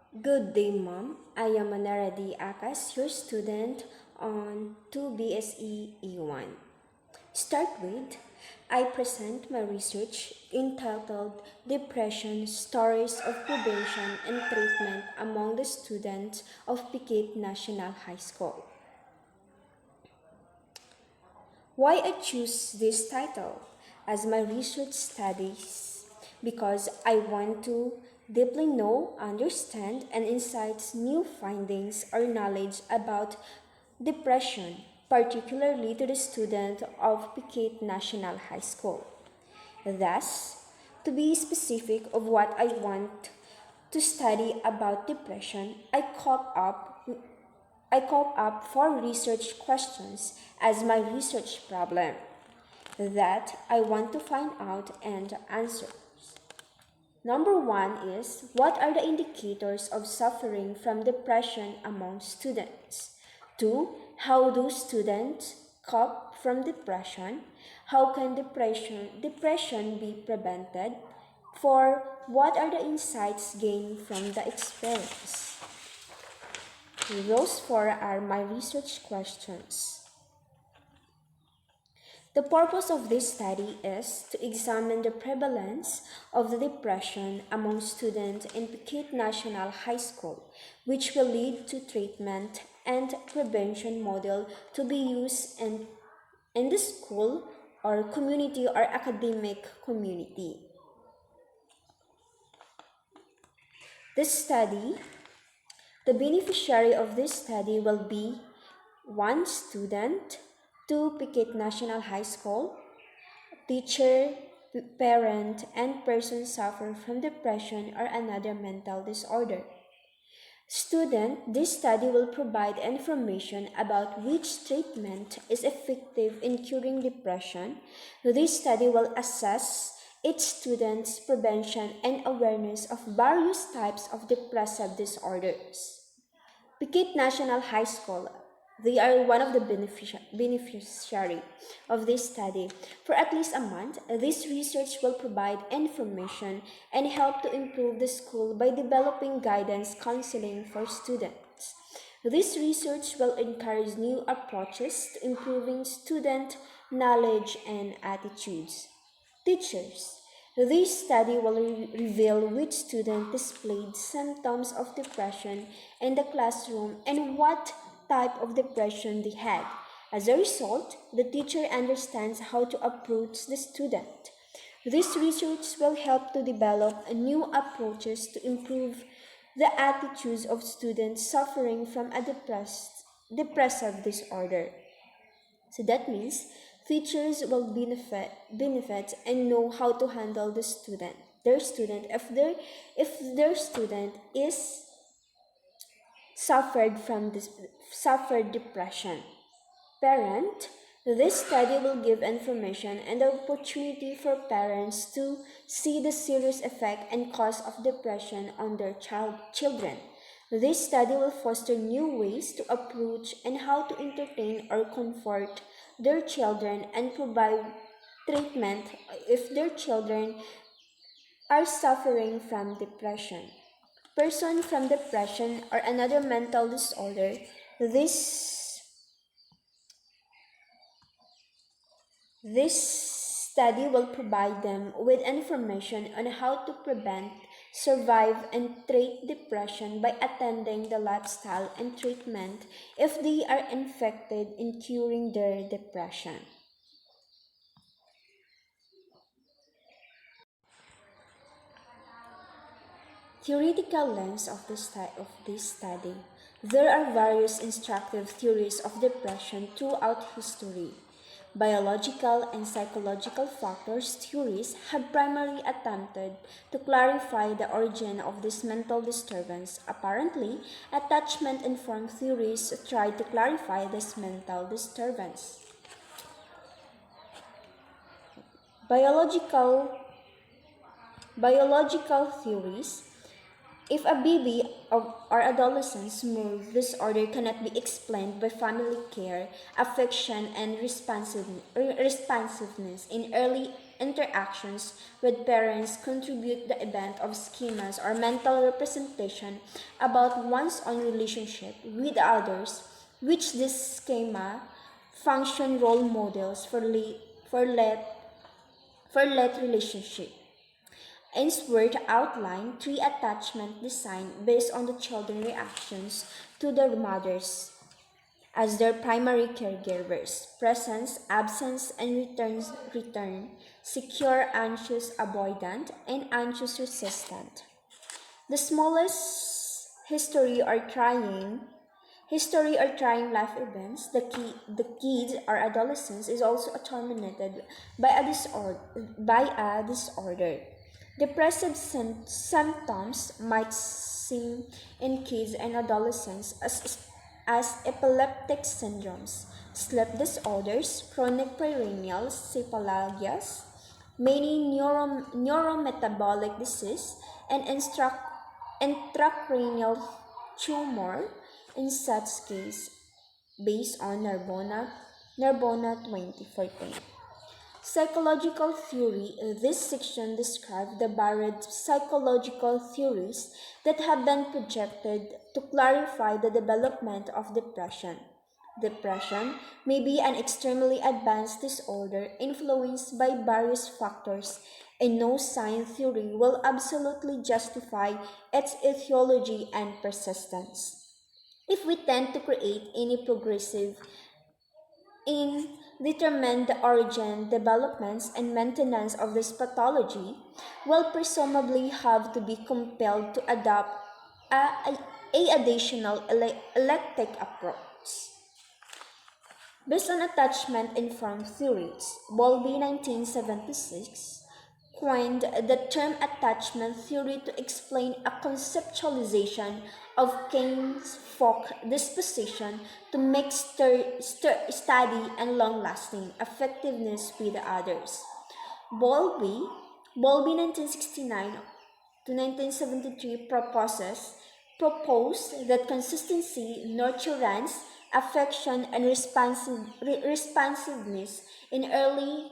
Good day, Mom. I am Manaradi Akas, your student on 2 BSE E1. Start with, I present my research entitled Depression Stories of Prevention and Treatment Among the Students of Piquet National High School. Why I choose this title as my research studies? Because I want to deeply know, understand, and insights new findings or knowledge about depression, particularly to the student of Piquet National High School. Thus, to be specific of what I want to study about depression, I cop up 4 research questions as my research problem that I want to find out and answer. Number 1 is, what are the indicators of suffering from depression among students? 2. How do students cope from depression? How can depression be prevented? 4. What are the insights gained from the experience? Those 4 are my research questions. The purpose of this study is to examine the prevalence of the depression among students in Piquet National High School, which will lead to treatment and prevention model to be used in the school or community or academic community. The beneficiary of this study will be 1 student, 2 Piquet National High School, teacher, parent, and person suffer from depression or another mental disorder. Student, this study will provide information about which treatment is effective in curing depression. This study will assess each student's prevention and awareness of various types of depressive disorders. Piquet National High School, they are one of the beneficiary of this study. For at least a month, this research will provide information and help to improve the school by developing guidance counseling for students. This research will encourage new approaches to improving student knowledge and attitudes. Teachers, this study will reveal which student displayed symptoms of depression in the classroom and what type of depression they had. As a result, the teacher understands how to approach the student. This research will help to develop new approaches to improve the attitudes of students suffering from a depressive disorder. So that means teachers will benefit and know how to handle their student if their student is suffered depression. Parent, this study will give information and the opportunity for parents to see the serious effect and cause of depression on their children. This study will foster new ways to approach and how to entertain or comfort their children and provide treatment if their children are suffering from depression. Person from depression or another mental disorder, this This study will provide them with information on how to prevent, survive, and treat depression by attending the lifestyle and treatment if they are infected in curing their depression. Theoretical lens of this study. There are various instructive theories of depression throughout history. Biological and psychological factors theories have primarily attempted to clarify the origin of this mental disturbance. Apparently, attachment-informed theories try to clarify this mental disturbance. Biological Biological theories. If a baby or adolescent's mood disorder cannot be explained by family care, affection, and responsiveness in early interactions with parents contribute the event of schemas or mental representation about one's own relationship with others, which this schema function role models for let for let relationship. Ainsworth outlined three attachment design based on the children's reactions to their mothers as their primary caregivers: presence, absence, and return, secure, anxious, avoidant, and anxious resistant. The smallest history or trying life events, the kids or adolescents is also terminated by a disorder. Depressive symptoms might seem in kids and adolescents as epileptic syndromes, sleep disorders, chronic perennial cephalagias, many neurometabolic disease, and intracranial tumor in such case, based on Narbona 2014. Psychological theory. This section describes the varied psychological theories that have been projected to clarify the development of depression. Depression may be an extremely advanced disorder influenced by various factors, and no science theory will absolutely justify its etiology and persistence. If we tend to create any progressive in determine the origin, developments, and maintenance of this pathology, will presumably have to be compelled to adopt a additional electric approach. Based on attachment-informed theories, Bowlby 1976 coined the term attachment theory to explain a conceptualization of King's folk disposition to make steady and long-lasting effectiveness with others. Bowlby, Bowlby 1969 to 1973 proposed that consistency, nurturance, affection, and responsiveness in early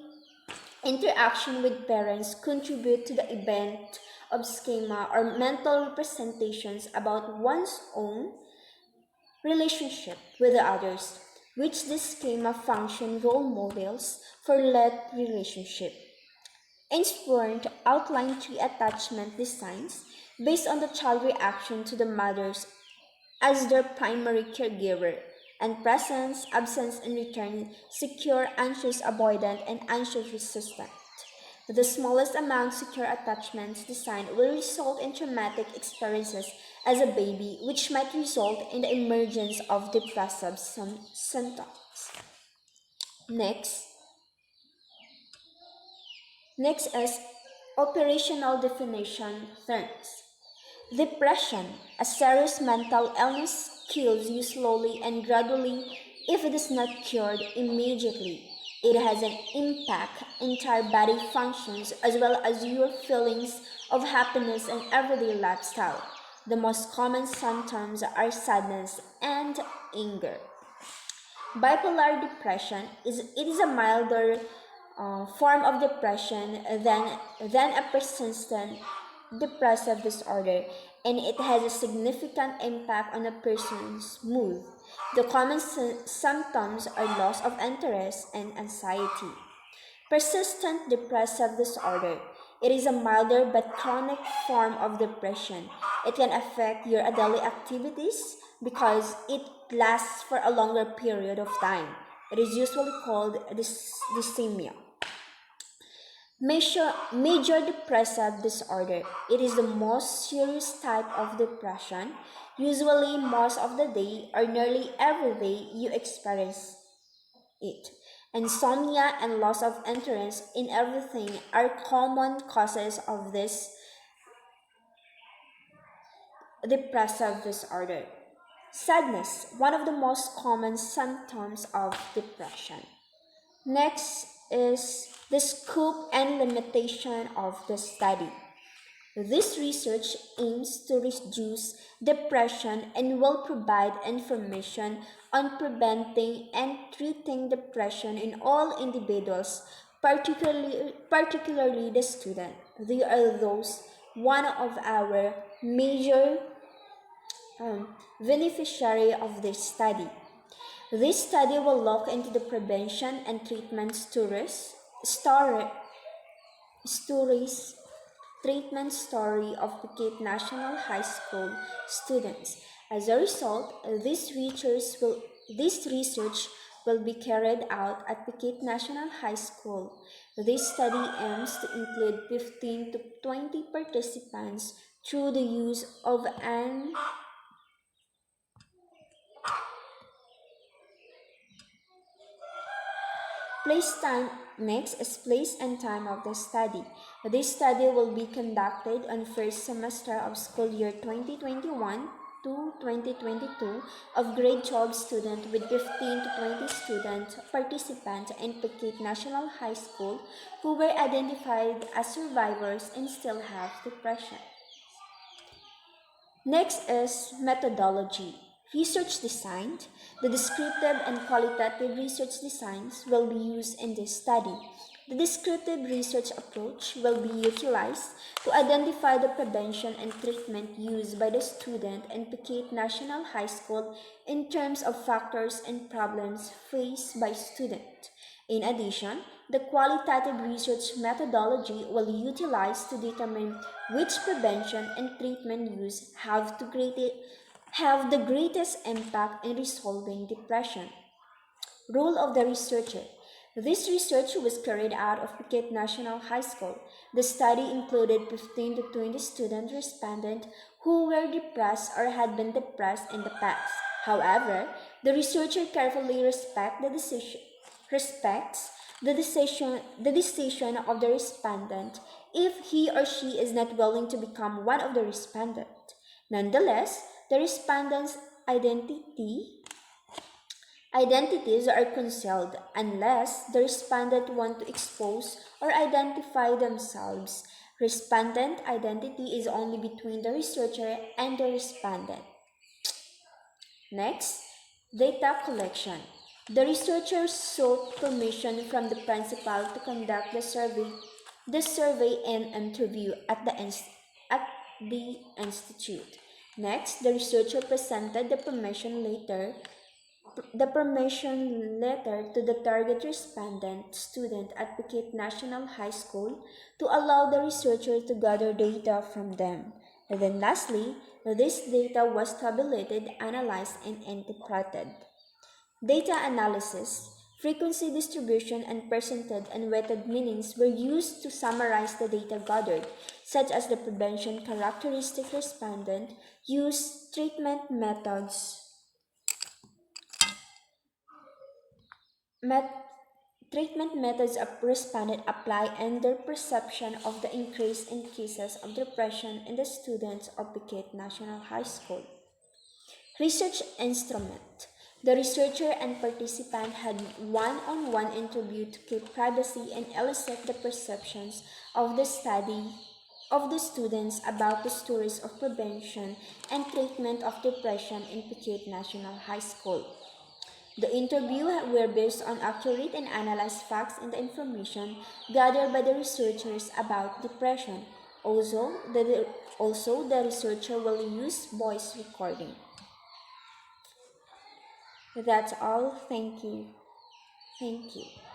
interaction with parents contribute to the event of schema or mental representations about one's own relationship with the others, which this schema function role models for let relationship. Ainsworth outlined three attachment designs based on the child reaction to the mothers as their primary caregiver, and presence, absence, and return, secure, anxious, avoidant, and anxious resistant. The smallest amount secure attachments design will result in traumatic experiences as a baby, which might result in the emergence of depressive symptoms. Next, Next is operational definition terms. Depression, a serious mental illness, kills you slowly and gradually if it is not cured immediately. It has an impact on entire body functions as well as your feelings of happiness and everyday lifestyle. The most common symptoms are sadness and anger. Bipolar depression is a milder form of depression than a persistent depressive disorder, and it has a significant impact on a person's mood. The common symptoms are loss of interest and anxiety. Persistent depressive disorder. It is a milder but chronic form of depression. It can affect your daily activities because it lasts for a longer period of time. It is usually called dysthymia. Major depressive disorder. It is the most serious type of depression. Usually, most of the day or nearly every day, you experience it. Insomnia and loss of interest in everything are common causes of this depressive disorder. Sadness, one of the most common symptoms of depression. Next is the scope and limitation of the study. This research aims to reduce depression and will provide information on preventing and treating depression in all individuals, particularly the student. They are those one of our major beneficiary of this study. This study will look into the prevention and treatment stories treatment story of Phuket National High School students. As a result, this research will be carried out at Phuket National High School. This study aims to include 15 to 20 participants through the use of an Place time next is place and time of the study. This study will be conducted on first semester of school year 2021 to 2022 of grade 12 student with 15 to 20 student participants in Phuket National High School who were identified as survivors and still have depression. Next is methodology. Research design. The descriptive and qualitative research designs will be used in this study. The descriptive research approach will be utilized to identify the prevention and treatment used by the student in Phuket National High School in terms of factors and problems faced by student. In addition, the qualitative research methodology will utilize to determine which prevention and treatment use have the greatest impact in resolving depression. Role of the researcher. This research was carried out of Phuket National High School. The study included 15 to 20 student respondents who were depressed or had been depressed in the past. However, the researcher carefully respects the decision of the respondent if he or she is not willing to become one of the respondents. Nonetheless, the respondent's identities are concealed unless the respondent want to expose or identify themselves. Respondent identity is only between the researcher and the respondent. Next, data collection. The researchers sought permission from the principal to conduct the survey and interview at the institute. Next, the researcher presented the permission letter to the target respondent student at Phuket National High School to allow the researcher to gather data from them. And then lastly, this data was tabulated, analyzed, and interpreted. Data analysis, frequency distribution, and percentage and weighted meanings were used to summarize the data gathered, such as the prevention characteristic respondent use met- treatment methods of respondent apply and their perception of the increase in cases of depression in the students of Phuket National High School. Research instrument. The researcher and participant had one-on-one interview to keep privacy and elicit the perceptions of the study of the students about the stories of prevention and treatment of depression in Phuket National High School. The interview were based on accurate and analyzed facts and the information gathered by the researchers about depression. Also, the researcher will use voice recording. That's all. Thank you. Thank you.